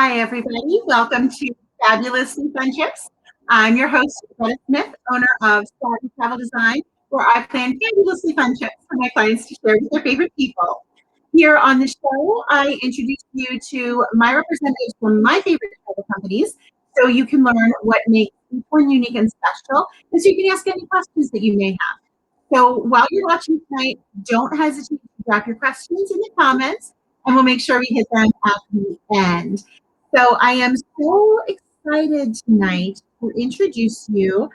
Hi, everybody. Welcome to Fabulously Friendships. I'm your host, Greta Smith, owner of Starry Travel Design, where I plan fabulously fun trips for my clients to share with their favorite people. Here on the show, I introduce you to my representatives from my favorite travel companies, so you can learn what makes each one unique and special, and so you can ask any questions that you may have. So while you're watching tonight, don't hesitate to drop your questions in the comments, and we'll make sure we hit them at the end. So I am so excited tonight to introduce you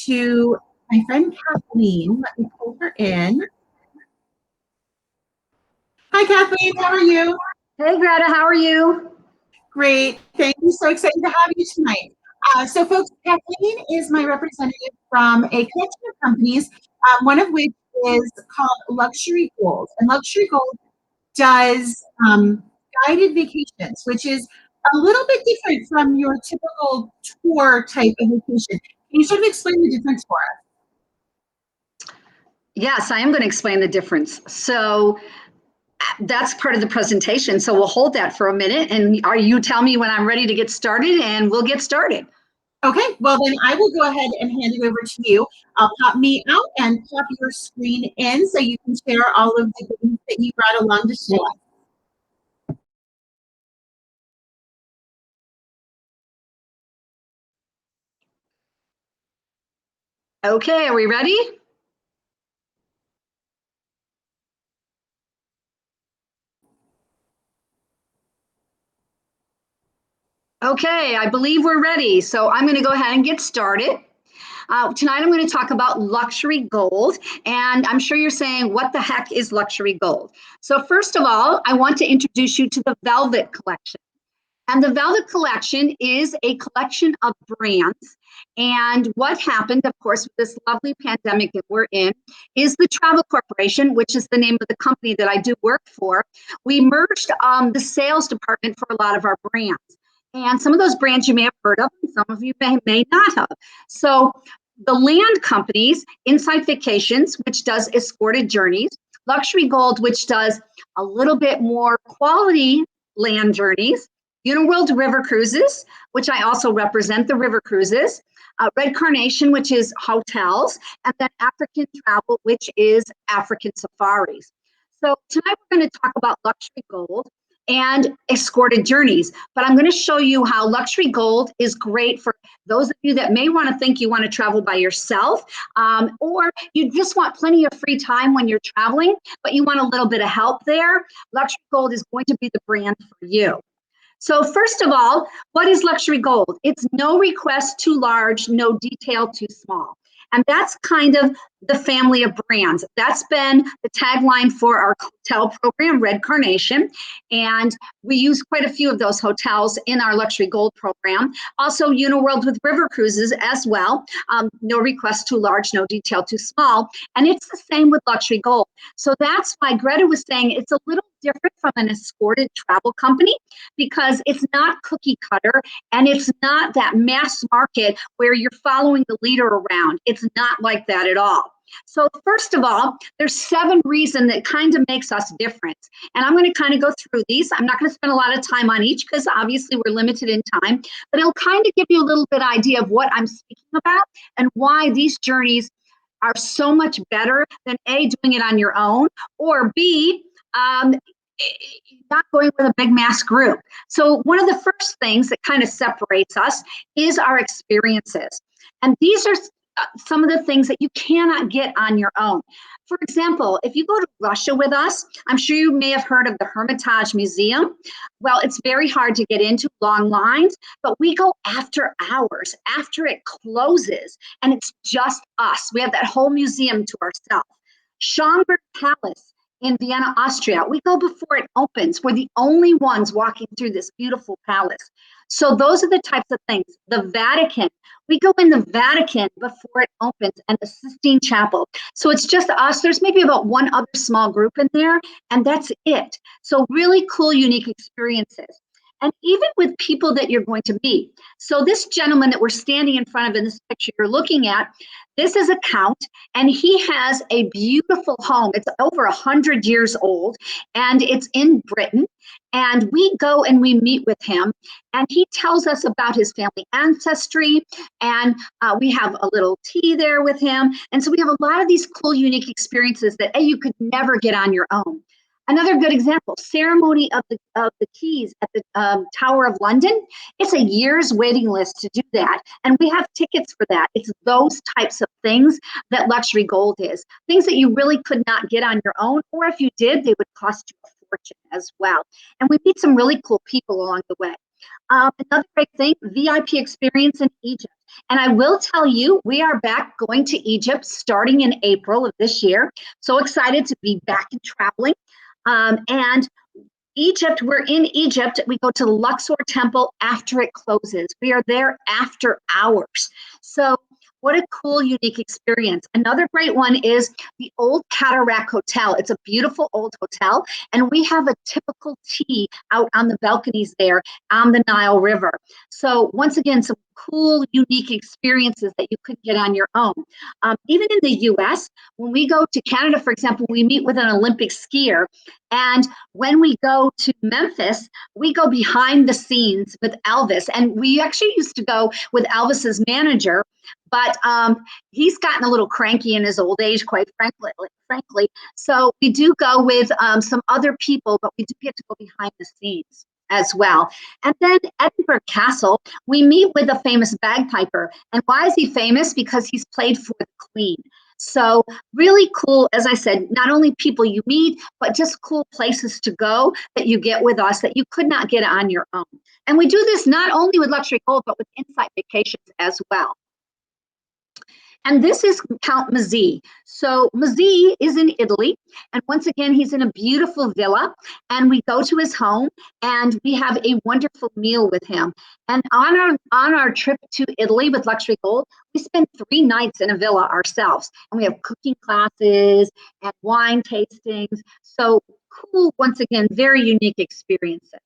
to my friend Kathleen. Let me pull her in. Hi, Kathleen. How are you? Hey, Greta. How are you? Great. Thank you. So excited to have you tonight. So, folks, Kathleen is my representative from a collection of companies, one of which is called Luxury Gold. And Luxury Gold does guided vacations, which is a little bit different from your typical tour type of vacation. Can you sort of explain the difference for us? Yes, I am going to explain the difference. So that's part of the presentation. So we'll hold that for a minute and you tell me when I'm ready to get started and we'll get started. Okay, well then I will go ahead and hand it over to you. I'll pop me out and pop your screen in so you can share all of the things that you brought along to show us. Okay, are we ready? Okay, I believe we're ready. So I'm going to go ahead and get started. Tonight I'm going to talk about luxury gold, and I'm sure you're saying, what the heck is luxury gold? So first of all, I want to introduce you to the Velvet Collection. And the Velvet Collection is a collection of brands. And what happened, of course, with this lovely pandemic that we're in, is the Travel Corporation, which is the name of the company that I do work for, we merged the sales department for a lot of our brands. And some of those brands you may have heard of, and some of you may not have. So the land companies, Insight Vacations, which does escorted journeys, Luxury Gold, which does a little bit more quality land journeys, Uniworld River Cruises, which I also represent the river cruises, Red Carnation, which is hotels, and then African Travel, which is African safaris. So tonight we're going to talk about Luxury Gold and escorted journeys, but I'm going to show you how Luxury Gold is great for those of you that may want to think you want to travel by yourself, or you just want plenty of free time when you're traveling, but you want a little bit of help there. Luxury Gold is going to be the brand for you. So first of all, what is luxury gold? It's no request too large, no detail too small. And that's kind of the family of brands. That's been the tagline for our hotel program, Red Carnation. And we use quite a few of those hotels in our Luxury Gold program. Also, Uniworld with river cruises as well. No request too large, no detail too small. And it's the same with Luxury Gold. So that's why Greta was saying it's a little different from an escorted travel company, because it's not cookie cutter and it's not that mass market where you're following the leader around. It's not like that at all. So first of all, there's 7 reasons that kind of makes us different. And I'm going to kind of go through these. I'm not going to spend a lot of time on each because obviously we're limited in time, but it'll kind of give you a little bit idea of what I'm speaking about and why these journeys are so much better than A, doing it on your own, or B, not going with a big mass group. So one of the first things that kind of separates us is our experiences. And these are some of the things that you cannot get on your own. For example, if you go to Russia with us, I'm sure you may have heard of the Hermitage Museum. Well, it's very hard to get into, long lines, but we go after hours, after it closes, and it's just us. We have that whole museum to ourselves. Schomburg Palace in Vienna, Austria. We go before it opens. We're the only ones walking through this beautiful palace. So those are the types of things. The Vatican. We go in the Vatican before it opens, and the Sistine Chapel. So it's just us. There's maybe about one other small group in there, and that's it. So really cool, unique experiences. and even with people that you're going to meet. So this gentleman that we're standing in front of in this picture you're looking at, this is a count, and he has a beautiful home. It's over 100 years old, and it's in Britain. And we go and we meet with him, and he tells us about his family ancestry, and we have a little tea there with him. And so we have a lot of these cool, unique experiences that you could never get on your own. Another good example, ceremony of the keys at the Tower of London. It's a year's waiting list to do that, and we have tickets for that. It's those types of things that luxury gold is. Things that you really could not get on your own, or if you did, they would cost you a fortune as well. And we meet some really cool people along the way. Another great thing, VIP experience in Egypt. And I will tell you, we are back going to Egypt starting in April of this year. So excited to be back and traveling. And Egypt, we're in Egypt. We go to the Luxor Temple after it closes. We are there after hours. So what a cool, unique experience. Another great one is the old Cataract Hotel. It's a beautiful old hotel, and we have a typical tea out on the balconies there on the Nile River. So once again, some cool, unique experiences that you couldn't get on your own. Even in the US, when we go to Canada, for example, we meet with an Olympic skier. And when we go to Memphis, we go behind the scenes with Elvis. And we actually used to go with Elvis's manager, but he's gotten a little cranky in his old age, quite frankly. So we do go with some other people, but we do get to go behind the scenes as well. And then Edinburgh Castle, we meet with a famous bagpiper. And why is he famous? Because he's played for the Queen. So really cool, as I said, not only people you meet, but just cool places to go that you get with us that you could not get on your own. And we do this not only with Luxury Gold, but with Insight Vacations as well. And this is Count Mazzi. So Mazzi is in Italy. And once again, he's in a beautiful villa. And we go to his home and we have a wonderful meal with him. And on our trip to Italy with Luxury Gold, we spent 3 nights in a villa ourselves. And we have cooking classes and wine tastings. So cool, once again, very unique experiences.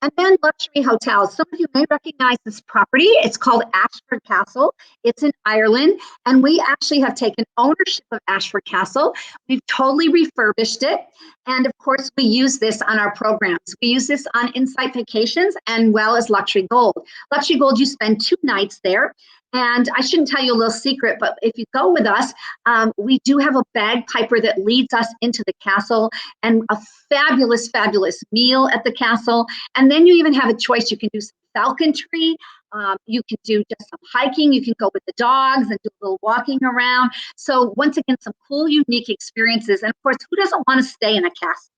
And then luxury hotels. Some of you may recognize this property. It's called Ashford Castle. It's in Ireland, and we actually have taken ownership of Ashford Castle. We've totally refurbished it, and of course, we use this on our programs. We use this on Insight Vacations and well as Luxury Gold. Luxury Gold, you spend 2 nights there. And I shouldn't tell you a little secret, but if you go with us, we do have a bagpiper that leads us into the castle and a fabulous, fabulous meal at the castle. And then you even have a choice. You can do some falconry. You can do just some hiking. You can go with the dogs and do a little walking around. So once again, some cool, unique experiences. And of course, who doesn't want to stay in a castle?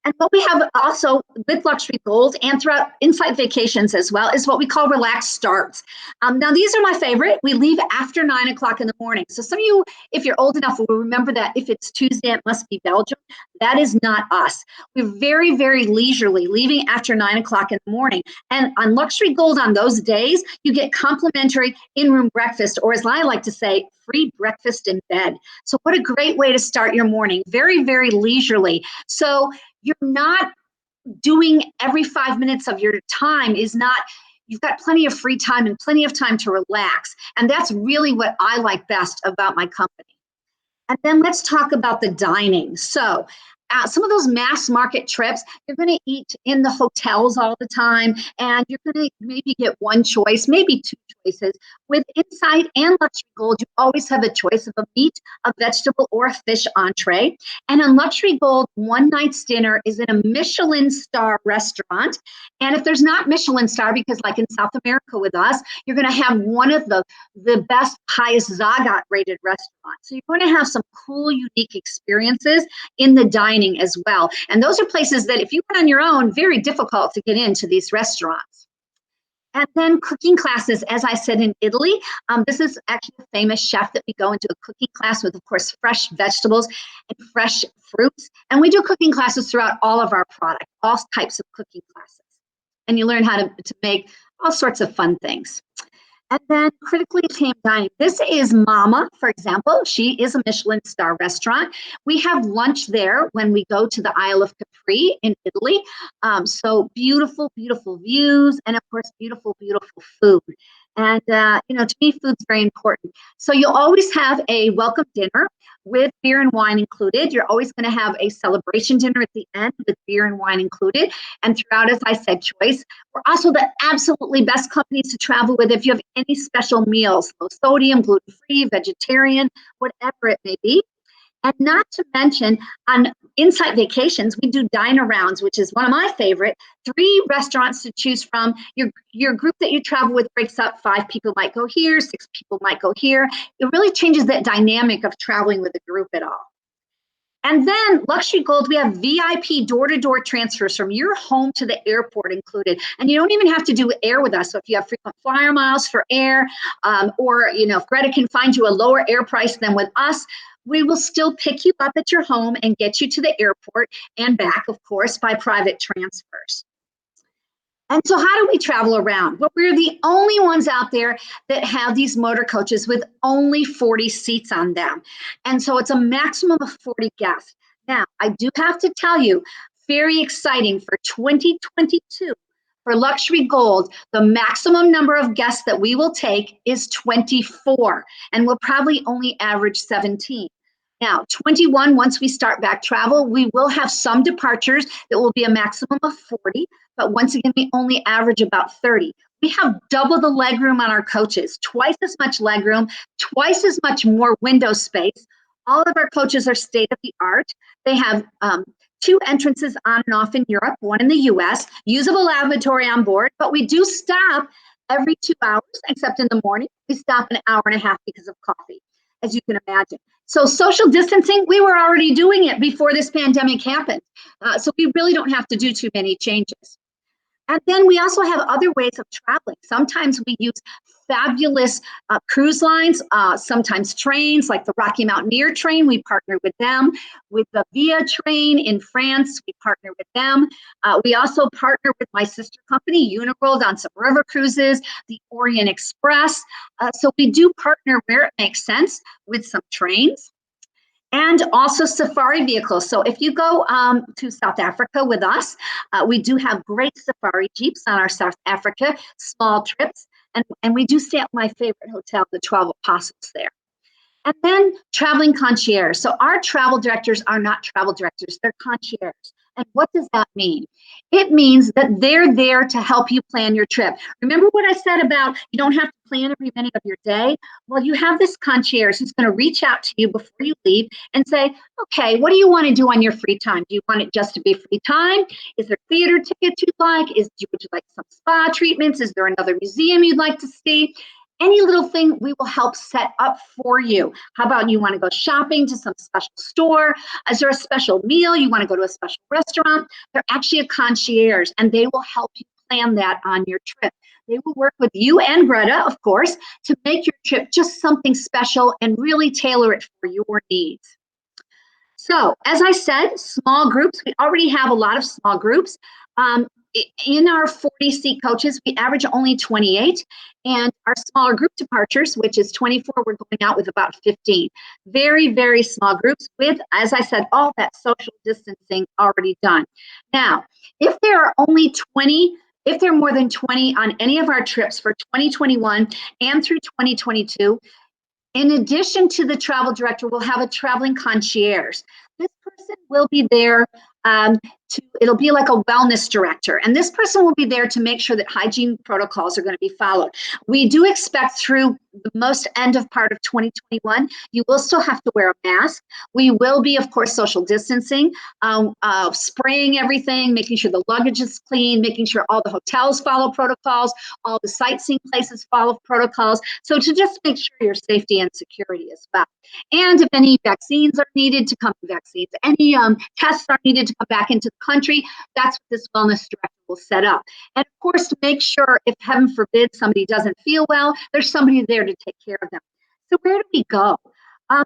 And what we have also with Luxury Gold and throughout Insight Vacations as well is what we call relaxed starts. Now, these are my favorite. We leave after 9 o'clock in the morning. So some of you, if you're old enough, will remember that if it's Tuesday, it must be Belgium. That is not us. We're very, very leisurely, leaving after 9 o'clock in the morning. And on Luxury Gold on those days, you get complimentary in-room breakfast, or as I like to say, free breakfast in bed. So what a great way to start your morning. Very, very leisurely. So you're not doing every 5 minutes of your time you've got plenty of free time and plenty of time to relax. And that's really what I like best about my company. And then let's talk about the dining. So some of those mass market trips, you're going to eat in the hotels all the time, and you're going to maybe get one choice, maybe 2 choices. With Insight and Luxury Gold, you always have a choice of a meat, a vegetable, or a fish entree. And on Luxury Gold, one night's dinner is in a Michelin star restaurant. And if there's not Michelin star, because like in South America with us, you're going to have one of the best, highest Zagat rated restaurants. So you're going to have some cool, unique experiences in the dining as well. And those are places that if you went on your own, very difficult to get into these restaurants. And then cooking classes, as I said, in Italy. This is actually a famous chef that we go into a cooking class with, of course, fresh vegetables and fresh fruits. And we do cooking classes throughout all of our products, all types of cooking classes. And you learn how to make all sorts of fun things. And then critically acclaimed dining. This is Mama, for example. She is a Michelin star restaurant. We have lunch there when we go to the Isle of Capri in Italy. So beautiful, beautiful views, and of course, beautiful, beautiful food. And to me, food's very important. So you'll always have a welcome dinner with beer and wine included. You're always going to have a celebration dinner at the end with beer and wine included. And throughout, as I said, choice. We're also the absolutely best companies to travel with if you have any special meals, low sodium, gluten-free, vegetarian, whatever it may be. And not to mention, on Insight Vacations, we do dine-arounds, which is one of my favorite. 3 restaurants to choose from. Your group that you travel with breaks up. 5 people might go here, 6 people might go here. It really changes that dynamic of traveling with a group at all. And then Luxury Gold, we have VIP door-to-door transfers from your home to the airport included. And you don't even have to do air with us. So if you have frequent flyer miles for air, or if Greta can find you a lower air price than with us, we will still pick you up at your home and get you to the airport and back, of course, by private transfers. And so how do we travel around? Well, we're the only ones out there that have these motor coaches with only 40 seats on them. And so it's a maximum of 40 guests. Now, I do have to tell you, very exciting for 2022, for Luxury Gold, the maximum number of guests that we will take is 24, and we'll probably only average 17. Now, 21, once we start back travel, we will have some departures that will be a maximum of 40, but once again, we only average about 30. We have double the legroom on our coaches, twice as much legroom, twice as much more window space. All of our coaches are state of the art. They have 2 entrances on and off in Europe, 1 in the US, usable lavatory on board, but we do stop every 2 hours, except in the morning. We stop an hour and a half because of coffee, as you can imagine. So social distancing, we were already doing it before this pandemic happened. So we really don't have to do too many changes. And then we also have other ways of traveling. Sometimes we use fabulous cruise lines, sometimes trains like the Rocky Mountaineer train. We partner with them. With the Via train in France, we partner with them. We also partner with my sister company, Uniworld, on some river cruises, the Orient Express. So we do partner where it makes sense with some trains. And also safari vehicles. So if you go to South Africa with us, we do have great safari jeeps on our South Africa small trips. And we do stay at my favorite hotel, the 12 Apostles there. And then traveling concierge. So our travel directors are not travel directors, they're concierge. And what does that mean? It means that they're there to help you plan your trip. Remember what I said about you don't have to plan every minute of your day? Well, you have this concierge who's going to reach out to you before you leave and say, okay, what do you want to do on your free time? Do you want it just to be free time? Is there theater tickets you'd like? Would you like some spa treatments? Is there another museum you'd like to see? Any little thing we will help set up for you. How about you want to go shopping to some special store? Is there a special meal? You want to go to a special restaurant? They're actually a concierge, and they will help you plan that on your trip. They will work with you and Greta, of course, to make your trip just something special and really tailor it for your needs. So, as I said, small groups. We already have a lot of small groups. In our 40-seat coaches, we average only 28, and our smaller group departures, which is 24, we're going out with about 15. Very, very small groups with, as I said, all that social distancing already done. Now, if there are only 20, if there are more than 20 on any of our trips for 2021 and through 2022, in addition to the travel director, we'll have a traveling concierge. This person will be there it'll be like a wellness director, and this person will be there to make sure that hygiene protocols are going to be followed. We do expect through the most end of part of 2021, you will still have to wear a mask. We will be, of course, social distancing, spraying everything, making sure the luggage is clean, making sure all the hotels follow protocols, all the sightseeing places follow protocols. So to just make sure your safety and security as well. And if any vaccines are needed to come vaccines, any tests are needed to come back into the country, that's what this wellness director will set up. And of course, to make sure if heaven forbid somebody doesn't feel well, there's somebody there to take care of them. So where do we go?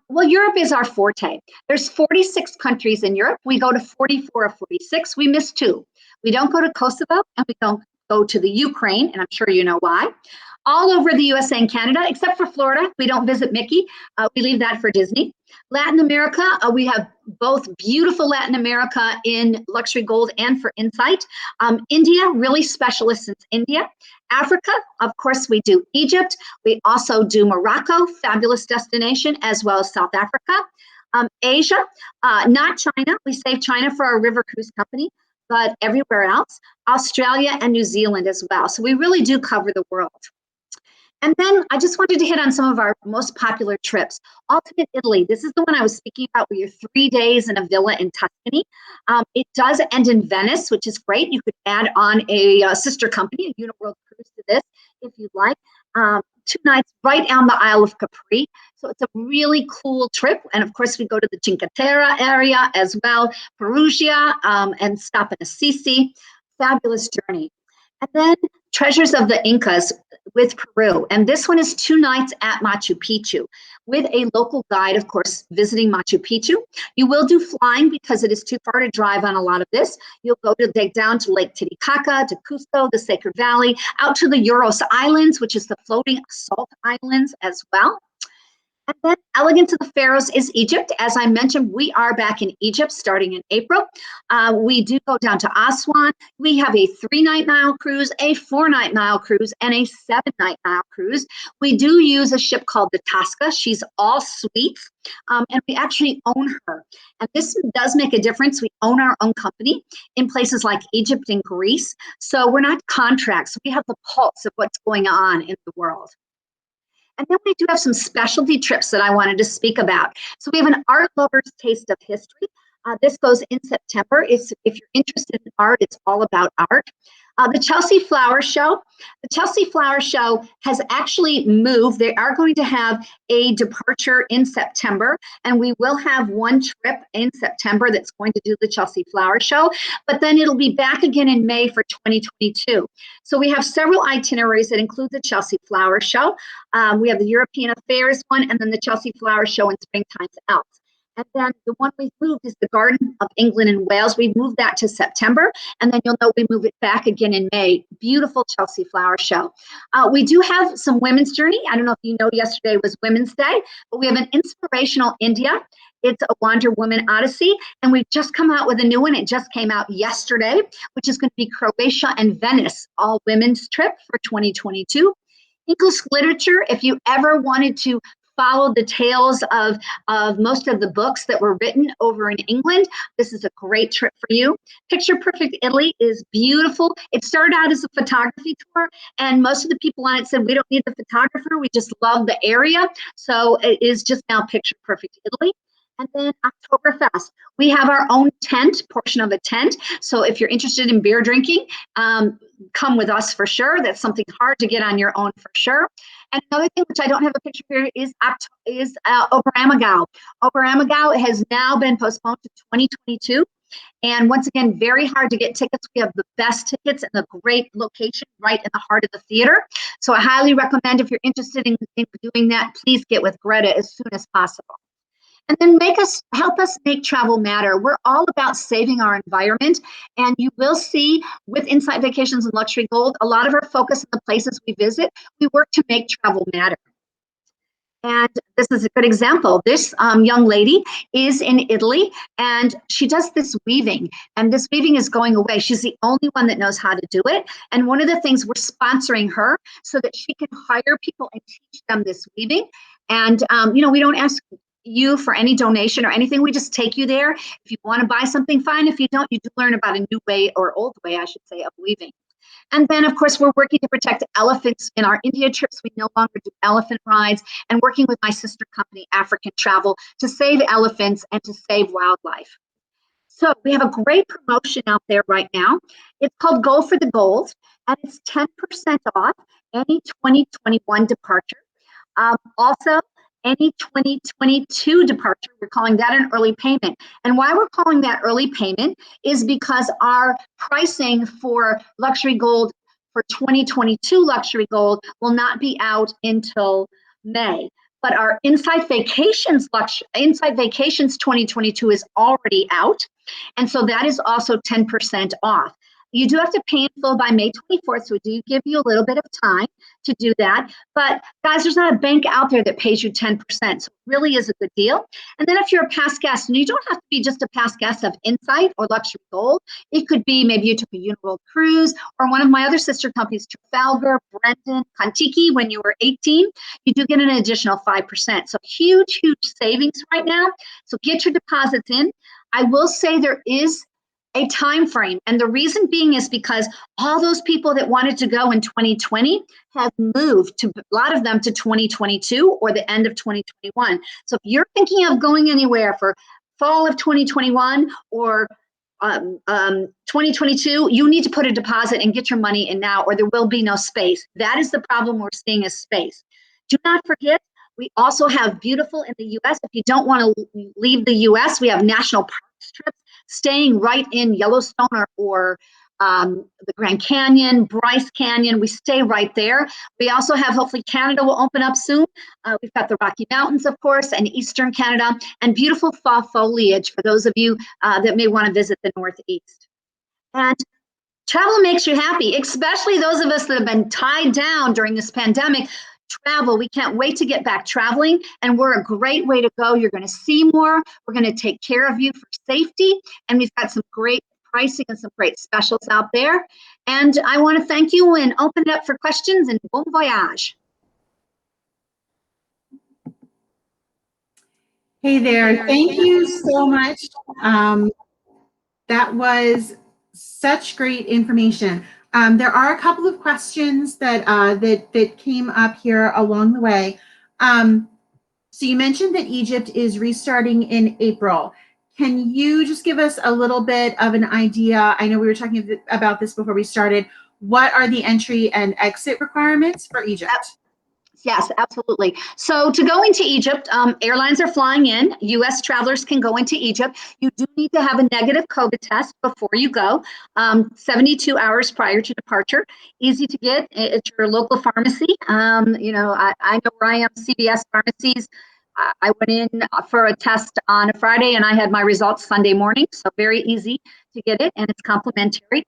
Well, Europe is our forte. There's 46 countries in Europe. We go to 44 or 46. We miss 2. We don't go to Kosovo, and we don't go to the Ukraine, and I'm sure you know why. all over the USA and Canada, except for Florida. We don't visit Mickey. We leave that for Disney. Latin America, we have both beautiful Latin America in luxury gold and for insight. India, really specialists in India. Africa, of course, we do Egypt. We also do Morocco, fabulous destination, as well as South Africa. Asia, not China. We save China for our river cruise company, but everywhere else. Australia and New Zealand as well. So we really do cover the world. And then I just wanted to hit on some of our most popular trips. Ultimate Italy. This is the one I was speaking about where you're 3 days in a villa in Tuscany. It does end in Venice, which is great. You could add on a sister company, a Uniworld cruise to this if you'd like. 2 nights right on the Isle of Capri. So it's a really cool trip. And of course, we go to the Cinque Terre area as well, Perugia, and stop in Assisi. Fabulous journey. And then Treasures of the Incas with Peru. And this one is 2 nights at Machu Picchu with a local guide, of course, visiting Machu Picchu. You will do flying because it is too far to drive on a lot of this. You'll go down to Lake Titicaca, to Cusco, the Sacred Valley, out to the Uros Islands, which is the floating salt islands as well. And then Elegance of the Pharaohs is Egypt. As I mentioned, we are back in Egypt starting in April. We do go down to Aswan. We have a 3-night Nile cruise, a 4-night Nile cruise, and a 7-night Nile cruise. We do use a ship called the Tosca. She's all suites, and we actually own her. And this does make a difference. We own our own company in places like Egypt and Greece. So we're not contracts. We have the pulse of what's going on in the world. And then we do have some specialty trips that I wanted to speak about. So we have an Art Lover's Taste of History. This goes in September. If you're interested in art, it's all about art. The Chelsea Flower Show. The Chelsea Flower Show has actually moved. They are going to have a departure in September, and we will have one trip in September that's going to do the Chelsea Flower Show, but then it'll be back again in May for 2022. So we have several itineraries that include the Chelsea Flower Show. We have the European Affairs one, and then the Chelsea Flower Show in Springtime's Alps. And then the one we've moved is the Garden of England and Wales. We've moved that to September, and then you'll know we move it back again in May. Beautiful Chelsea Flower Show. We do have some women's journey. I don't know if you know yesterday was Women's Day, but we have an inspirational India. It's a Wonder Woman Odyssey, and we've just come out with a new one. It just came out yesterday, which is going to be Croatia and Venice, all women's trip for 2022. English literature, if you ever wanted to follow the tales of most of the books that were written over in England, this is a great trip for you. Picture Perfect Italy is beautiful. It started out as a photography tour, and most of the people on it said, we don't need the photographer, we just love the area. So it is just now Picture Perfect Italy. And then Oktoberfest. We have our own tent, portion of a tent. So if you're interested in beer drinking, come with us for sure. That's something hard to get on your own for sure. And another thing, which I don't have a picture here, is Oberammergau. Oberammergau has now been postponed to 2022. And once again, very hard to get tickets. We have the best tickets and a great location right in the heart of the theater. So I highly recommend, if you're interested in doing that, please get with Greta as soon as possible. And then help us make travel matter. We're all about saving our environment. And you will see with Insight Vacations and Luxury Gold, a lot of our focus in the places we visit, we work to make travel matter. And this is a good example. This young lady is in Italy, and she does this weaving, and this weaving is going away. She's the only one that knows how to do it. And one of the things, we're sponsoring her so that she can hire people and teach them this weaving. And, we don't ask you for any donation or anything. We just take you there. If you want to buy something, fine. If you don't, you do learn about a new way, or old way, I should say, of weaving. And then, of course, we're working to protect elephants in our India trips. We no longer do elephant rides, and working with my sister company, African Travel, to save elephants and to save wildlife. So we have a great promotion out there right now. It's called Go for the Gold, and it's 10% off any 2021 departure. Also, any 2022 departure, we're calling that an early payment. And why we're calling that early payment is because our pricing for Luxury Gold for 2022 Luxury Gold will not be out until May. But our Insight Vacations 2022 is already out. And so that is also 10% off. You do have to pay in full by May 24th, so we do give you a little bit of time to do that. But guys, there's not a bank out there that pays you 10%, so it really is a good deal. And then if you're a past guest, and you don't have to be just a past guest of Insight or Luxury Gold, it could be maybe you took a Uniworld cruise or one of my other sister companies, Trafalgar, Brenton, Kontiki, when you were 18, you do get an additional 5%. So huge, huge savings right now. So get your deposits in. I will say there is a time frame, and the reason being is because all those people that wanted to go in 2020 have moved, to a lot of them, to 2022 or the end of 2021. So if you're thinking of going anywhere for fall of 2021 or 2022, you need to put a deposit and get your money in now, or there will be no space. That is the problem we're seeing, is space. Do not forget, we also have beautiful in the U.S. If you don't want to leave the U.S., we have national park trips, staying right in Yellowstone or the Grand Canyon, Bryce Canyon. We stay right there. We also have, hopefully Canada will open up soon. We've got the Rocky Mountains, of course, and Eastern Canada, and beautiful fall foliage for those of you that may want to visit the Northeast. And travel makes you happy, especially those of us that have been tied down during this pandemic. Travel, we can't wait to get back traveling, and we're a great way to go. You're going to see more. We're going to take care of you for safety, and we've got some great pricing and some great specials out there. And I want to thank you and open it up for questions, and bon voyage. Hey there. Thank you so much. That was such great information. There are a couple of questions that that came up here along the way. So you mentioned that Egypt is restarting in April. Can you just give us a little bit of an idea? I know we were talking about this before we started. What are the entry and exit requirements for Egypt? Yes, absolutely. So to go into Egypt, airlines are flying in. U.S. travelers can go into Egypt. You do need to have a negative COVID test before you go, 72 hours prior to departure. Easy to get at your local pharmacy. I know where I am, CVS pharmacies. I went in for a test on a Friday, and I had my results Sunday morning. So very easy to get it, and it's complimentary.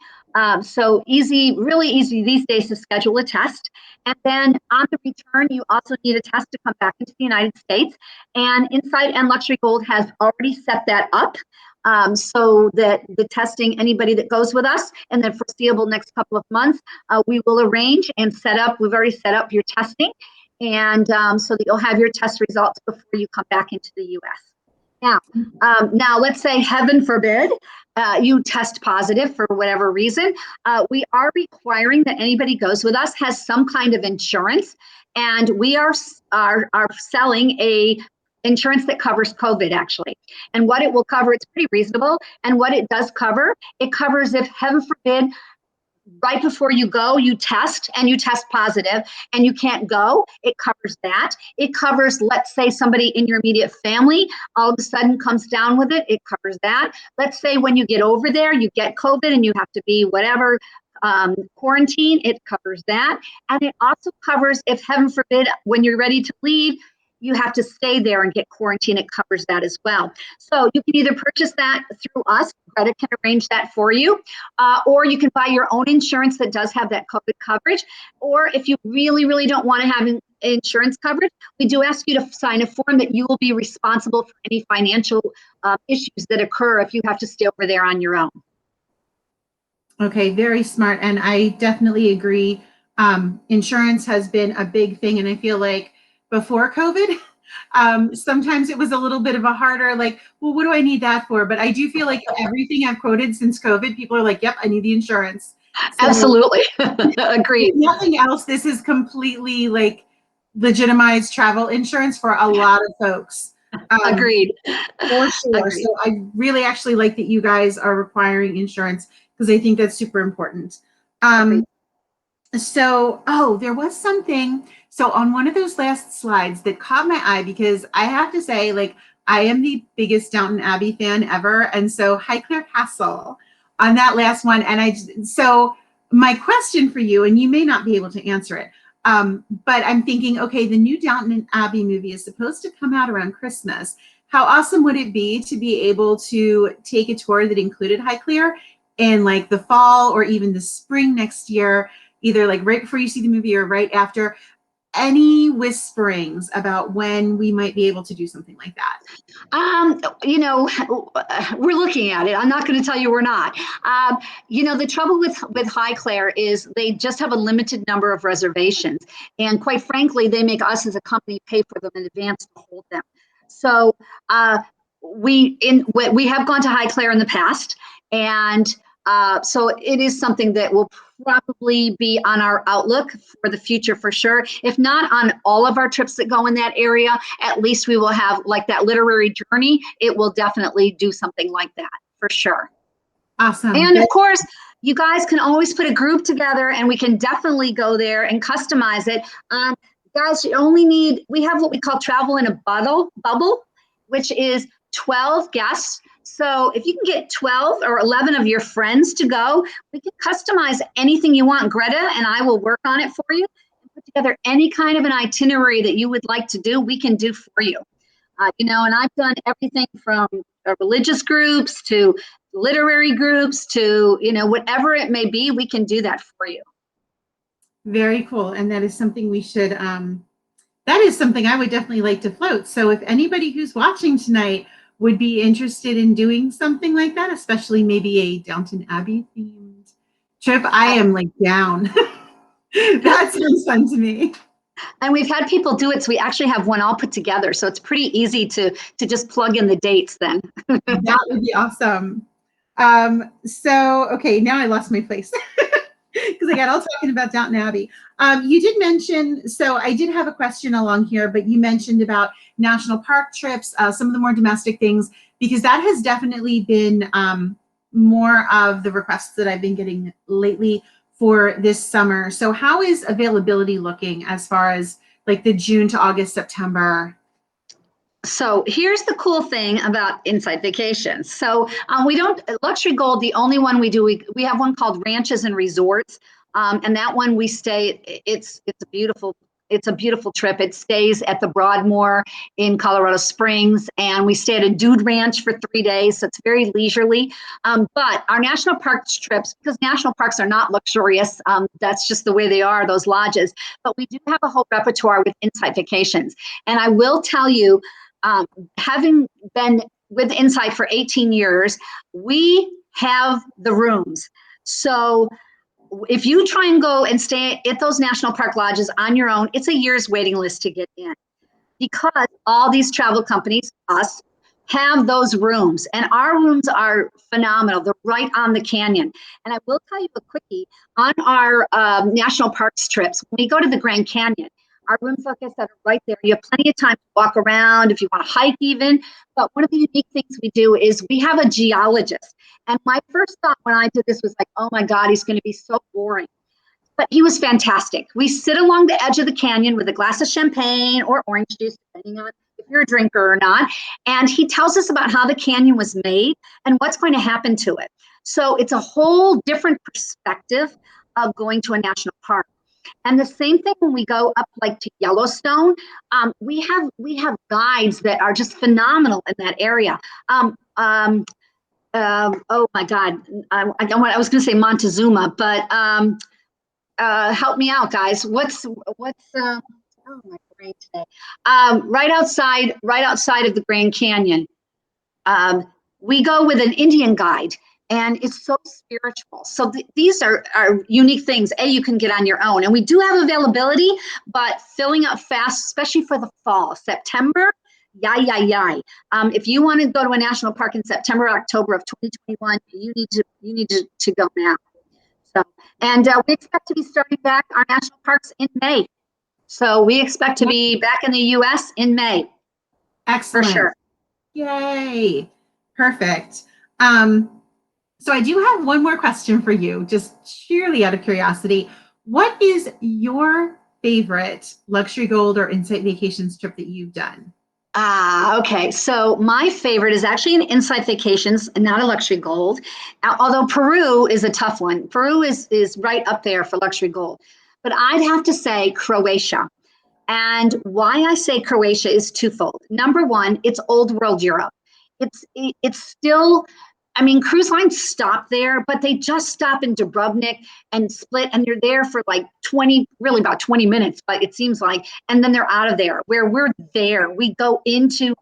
So easy, really easy these days to schedule a test. And then on the return, you also need a test to come back into the United States. And Insight and Luxury Gold has already set that up, so that the testing, anybody that goes with us in the foreseeable next couple of months, we will arrange and set up. We've already set up your testing, and so that you'll have your test results before you come back into the U.S. Now, let's say, heaven forbid, you test positive for whatever reason. We are requiring that anybody goes with us has some kind of insurance, and we are selling a insurance that covers COVID, actually. And what it will cover, it's pretty reasonable. And what it does cover, it covers if, heaven forbid, right before you go, you test positive and you can't go, it covers that. It covers, let's say, somebody in your immediate family all of a sudden comes down with it, it covers that. Let's say when you get over there, you get COVID and you have to be whatever, quarantine, it covers that. And it also covers if, heaven forbid, when you're ready to leave, you have to stay there and get quarantined. It covers that as well. So you can either purchase that through us, credit can arrange that for you, or you can buy your own insurance that does have that COVID coverage. Or if you really, really don't want to have insurance coverage, we do ask you to sign a form that you will be responsible for any financial issues that occur if you have to stay over there on your own. Okay, very smart. And I definitely agree. Insurance has been a big thing. And I feel like before COVID, sometimes it was a little bit of a harder, like, well, what do I need that for? But I do feel like everything I've quoted since COVID, people are like, yep, I need the insurance. So, absolutely. Agreed. If nothing else, this is completely like legitimized travel insurance for a lot of folks. Agreed. For sure. Agreed. So I really actually like that you guys are requiring insurance, because I think that's super important. So, there was something. So on one of those last slides that caught my eye, because I have to say, like, I am the biggest Downton Abbey fan ever. And so Highclere Castle on that last one. And so my question for you, and you may not be able to answer it, but I'm thinking, okay, the new Downton Abbey movie is supposed to come out around Christmas. How awesome would it be to be able to take a tour that included Highclere? in like the fall or even the spring next year, either like right before you see the movie or right after, any whisperings about when we might be able to do something like that? You know, we're looking at it. I'm not going to tell you we're not. You know, the trouble with Highclere is they just have a limited number of reservations, and quite frankly, they make us as a company pay for them in advance to hold them. So we have gone to Highclere in the past, and so it is something that will probably be on our outlook for the future for sure. If not on all of our trips that go in that area, at least we will have like that literary journey. It will definitely do something like that for sure. Awesome. And of course, you guys can always put a group together and we can definitely go there and customize it. Guys, you only need, we have what we call travel in a bubble, which is 12 guests. So if you can get 12 or 11 of your friends to go, we can customize anything you want. Greta and I will work on it for you and put together any kind of an itinerary that you would like to do, we can do for you. You know, and I've done everything from religious groups to literary groups to, you know, whatever it may be, we can do that for you. Very cool. And that is something we should, that is something I would definitely like to float. So if anybody who's watching tonight would be interested in doing something like that, especially maybe a Downton Abbey themed trip, I am like down. That sounds fun to me. And we've had people do it, so we actually have one all put together. So it's pretty easy to just plug in the dates then. That would be awesome. So, okay, now I lost my place because I got all talking about Downton Abbey. You did mention, so I did have a question along here, but you mentioned about national park trips, some of the more domestic things, because that has definitely been more of the requests that I've been getting lately for this summer. So how is availability looking as far as like the June to August, September? So here's the cool thing about Inside Vacations. So we don't, Luxury Gold, the only one we do, we have one called Ranches and Resorts. And that one we stay, it's a beautiful trip. It stays at the Broadmoor in Colorado Springs, and we stay at a dude ranch for 3 days. So it's very leisurely. But our national parks trips, because national parks are not luxurious, that's just the way they are, those lodges. But we do have a whole repertoire with Inside Vacations. And I will tell you, having been with Insight for 18 years, we have the rooms. So if you try and go and stay at those national park lodges on your own, it's a year's waiting list to get in, because all these travel companies, us, have those rooms, and our rooms are phenomenal. They're right on the canyon. And I will tell you a quickie on our national parks trips. When we go to the Grand Canyon, our rooms, like I said, are right there. You have plenty of time to walk around if you want to hike even. But one of the unique things we do is we have a geologist. And my first thought when I did this was like, oh my God, he's going to be so boring. But he was fantastic. We sit along the edge of the canyon with a glass of champagne or orange juice, depending on if you're a drinker or not. And he tells us about how the canyon was made and what's going to happen to it. So it's a whole different perspective of going to a national park. And the same thing when we go up like to Yellowstone, we have guides that are just phenomenal in that area. Oh my God, I was going to say Montezuma, but help me out, guys. What's oh my brain today? Right outside of the Grand Canyon, we go with an Indian guide. And it's so spiritual. So these are unique things. You can get on your own. And we do have availability, but filling up fast, especially for the fall. September, yay. If you want to go to a national park in September, October of 2021, you need to go now. So, and we expect to be starting back our national parks in May. So we expect to be back in the U.S. in May. Excellent. For sure. Yay. Perfect. So I do have one more question for you, just sheerly out of curiosity. What is your favorite Luxury Gold or Insight Vacations trip that you've done? Okay. So my favorite is actually an Insight Vacations and not a Luxury Gold. Although Peru is a tough one. Peru is right up there for Luxury Gold. But I'd have to say Croatia. And why I say Croatia is twofold. Number one, it's old world Europe. It's still I mean, cruise lines stop there, but they just stop in Dubrovnik and Split, and they're there for like 20, really about 20 minutes, but it seems like, and then they're out of there. Where we're there, we go into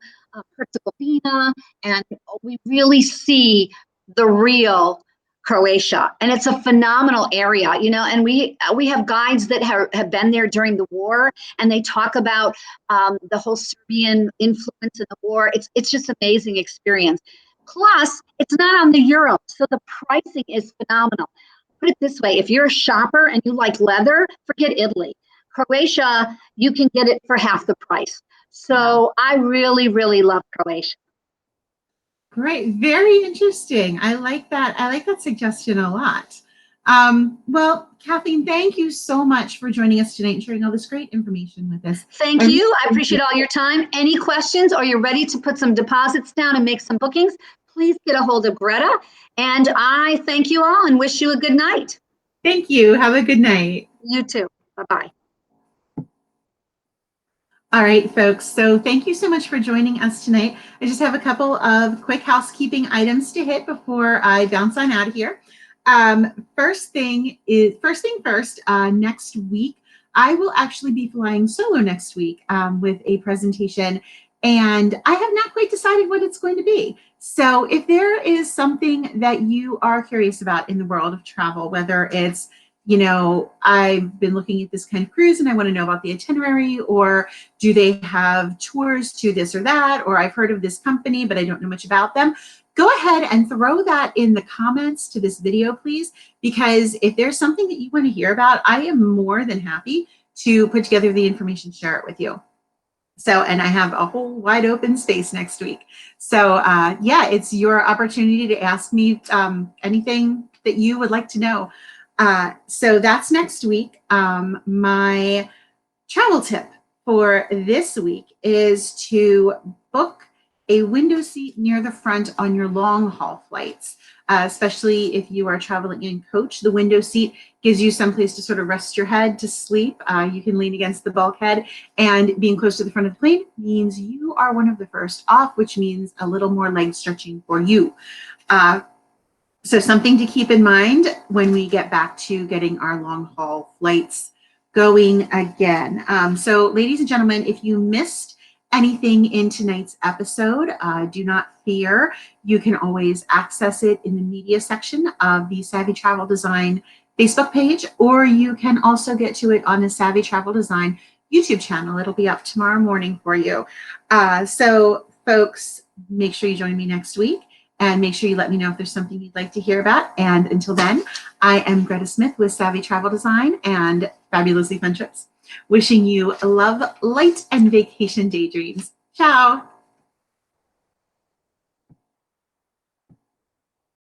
Herzegovina, and we really see the real Croatia, and it's a phenomenal area, and we have guides that have been there during the war, and they talk about the whole Serbian influence in the war. It's just amazing experience. Plus, it's not on the euro, so the pricing is phenomenal. Put it this way, if you're a shopper and you like leather, forget Italy. Croatia, you can get it for half the price. So I really, really love Croatia. Great. Very interesting. I like that. I like that suggestion a lot. Well, Kathleen, thank you so much for joining us tonight and sharing all this great information with us. Thank you. I appreciate all your time. Any questions, or you're ready to put some deposits down and make some bookings, please get a hold of Greta. And I thank you all and wish you a good night. Thank you. Have a good night. You too. Bye-bye. All right, folks. So thank you so much for joining us tonight. I just have a couple of quick housekeeping items to hit before I bounce on out of here. First thing first, next week, I will actually be flying solo next week with a presentation, and I have not quite decided what it's going to be. So if there is something that you are curious about in the world of travel, whether it's, I've been looking at this kind of cruise and I want to know about the itinerary, or do they have tours to this or that, or I've heard of this company, but I don't know much about them, go ahead and throw that in the comments to this video, please, because if there's something that you want to hear about, I am more than happy to put together the information, share it with you. So, and I have a whole wide open space next week. So yeah, it's your opportunity to ask me anything that you would like to know. So that's next week. My travel tip for this week is to book a window seat near the front on your long haul flights, especially if you are traveling in coach. The window seat gives you some place to sort of rest your head to sleep. You can lean against the bulkhead, and being close to the front of the plane means you are one of the first off, which means a little more leg stretching for you. So something to keep in mind when we get back to getting our long haul flights going again. So ladies and gentlemen, if you missed anything in tonight's episode, do not fear. You can always access it in the media section of the Savvy Travel Design Facebook page, or you can also get to it on the Savvy Travel Design YouTube channel. It'll be up tomorrow morning for you. So folks, make sure you join me next week. And make sure you let me know if there's something you'd like to hear about. And until then, I am Greta Smith with Savvy Travel Design and Fabulously Fun Trips. Wishing you love, light, and vacation daydreams. Ciao.